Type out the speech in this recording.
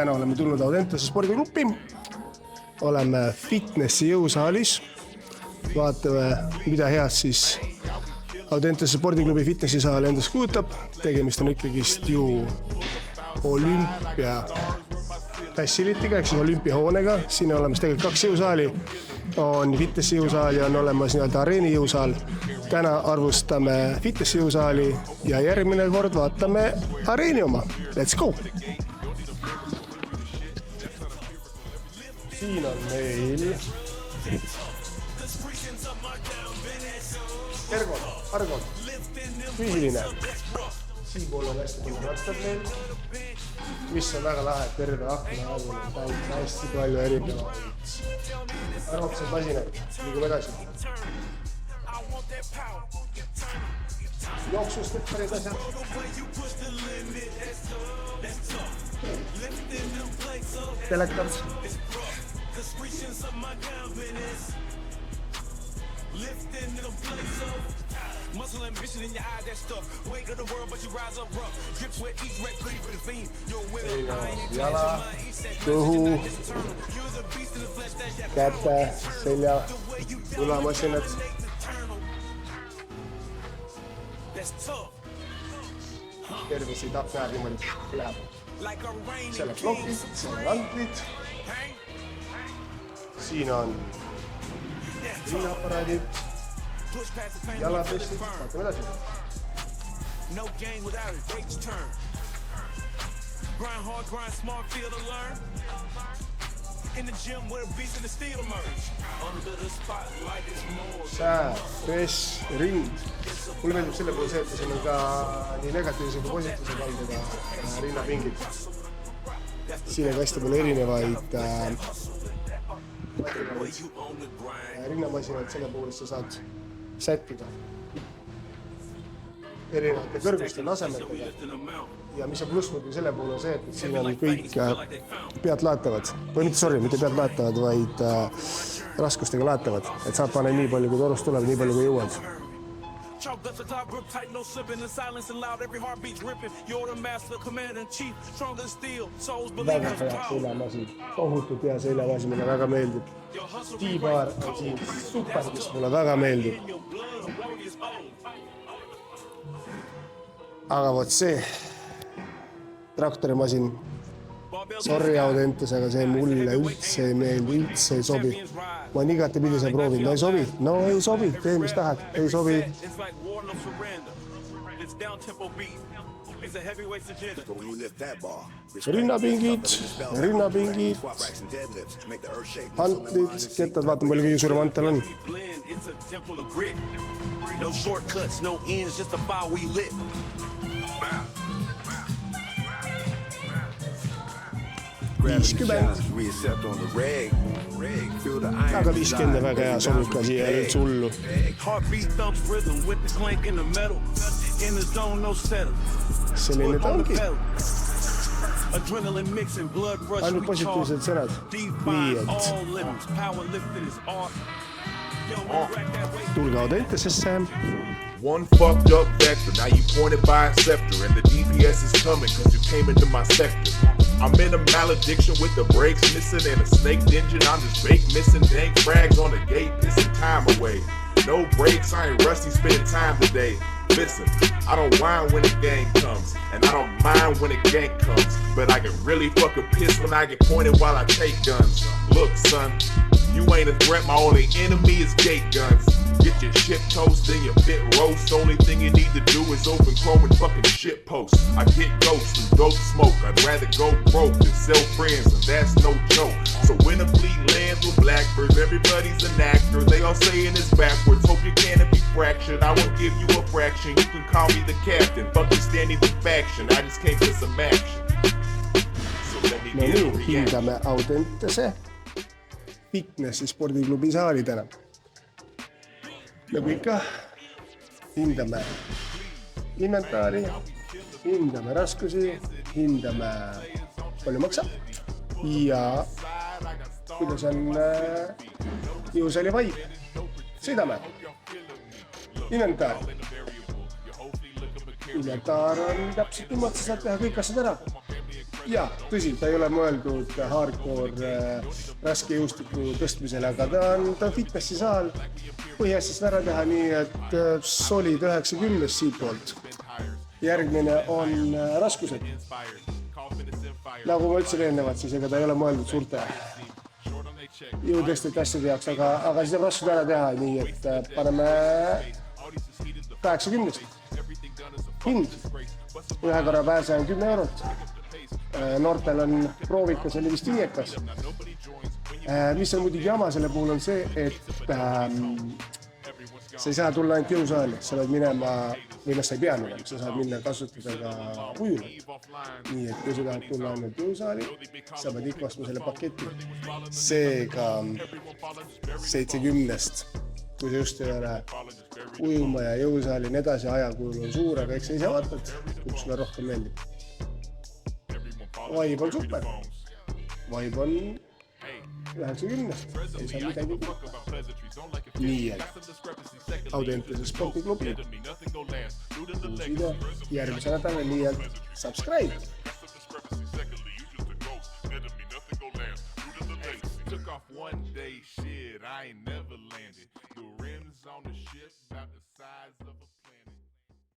täna oleme tulnud Audentese spordiklubi. Oleme fitnessi jõusaalis. Vaatame, mida head siis Audentese spordiklubi fitnessisaal endast kujutab. Tegemist on ikkagist ju olümpia facility'ga, ehk siis olümpiahoonega. Siin on olemas tegelikult 2 jõusaali. On fitnessi jõusaal ja on olemas areeni jõusaal. Täna arvustame fitnessi jõusaali ja järgmine kord vaatame areeni oma. Let's go! Siin on meil Argon, füüsiline. Siin pool on hästi palju rastab meil, mis on väga lahe, terve akna aegune, hästi palju erinevaid arvaksed masinaid, liigume edasi. Jooksust päris asjad. Telekams. Jala, kõhu, käte, selja, ulamasinad. Tervisi tapne aeg niimoodi läheb. Seal on plokid, seal on antlid. Siin on rinnaaparaadid, jalatessid, vaatame edasi. Sää, press, rind. Mulle meeldib selle puhul see, et siin on ka nii negatiivse kui positiivse kaldega rinnapingid. Siin on hästi palju erinevaid rinnamasinaid selle puhul, sa saad sättida erinevate kõrguste tasemetega. Ja mis on plussmuidugi selle puhul on see, et siin on kõik peadlaetavad. Või mitte peadlaetavad, vaid raskustega laetavad. Et saad panna nii palju, kui torust tuleb, nii palju, kui jõuad. Väga hea seljamasin. Tohutult hea seljamasin, mulle väga meeldib. T-bar on siin super, mis mulle väga meeldib. Aga võt see traktorimasin, sorry Audentes, aga see mulle üldse ei meeldi, üldse ei sobi. Ma on igati pidi see proovin, no ei sobi, tee mis tahad, ei sobi. Rinnapingid, antlid, kettad, vaatame palju kõige suurem antel on. No shortcuts, no ends, just a fire we lit. Aga 50 väga hea, sobib ka siia üldse hullu. Selline ta ongi. Ainult positiivsed sõnad. Nii et tulge Audentesesse. One fucked up vector, now you pointed by a scepter, and the DPS is coming cause you came into my sector. I'm in a malediction with the brakes missing and a snaked engine. I'm just fake missing dank frags on the gate, pissing time away. No breaks, I ain't rusty, spending time today. Listen, I don't whine when the gang comes, and I don't mind when the gang comes, but I can really fucking piss when I get pointed while I take guns. Look, son, you ain't a threat, my only enemy is gate guns. Get your shit toast and your fit roast. Only thing you need to do is open Chrome and fucking shit post. I get ghosts and dope smoke. I'd rather go broke than sell friends, and that's no joke. So when the fleet lands with blackbirds, everybody's an actor. They all saying it's backwards. Hope your canopy fractured. I won't give you a fraction. You can call me the captain. Fuck your standing for faction. I just came for some action. So let me get a reaction. Hindame Audentese fitnessi spordiklubi saali täna. Nagu ikka, hindame inventaari, hindame raskusi, hindame palju maksab ja kuidas on jõusaali vaib. Sõidame. Inventaar. Inventar on täpselt niimoodi, sa saad teha kõik asjad ära. ja tõsi, ta ei ole mõeldud hardcore raskejõustiku tõstmisele, aga ta on fitnessi saal põhiasjast ära teha nii, et solid 90 siitpoolt. Järgmine on raskused. Nagu ma ütlesin eelnevalt, siis ega ta ei ole mõeldud suurte jõutõstjate asjade jaoks, aga siis on raskused ära teha nii, et paneme 80. Hind. Ühe korra pääse on 10 eurot. Noortel on proovikas, oli vist viiekas. Mis on muidugi jama selle puhul on see, et sa ei saa tulla ainult jõusaali, sa pead minema, või sa ei pea minema, sa saad minna kasutusega ujulat. Nii, et kui sa tahad tulla ainult jõusaali, sa pead ikka ostma selle paketi. Seega 70-st, kui sa just ei ole ujuma ja jõusaali nii edasi ajakujul on suur, aga eks sa ise vaatad, kui sulle rohkem meeldib. Vibe on super. Vibe on 90-st, ei saa midagi kuulda. Nii, et Audentese spordiklubi. Uus video, järgmise nädala, nii et subscribe. Took off one day, shit, I ain't never landed. The rims on the ship, about the size of a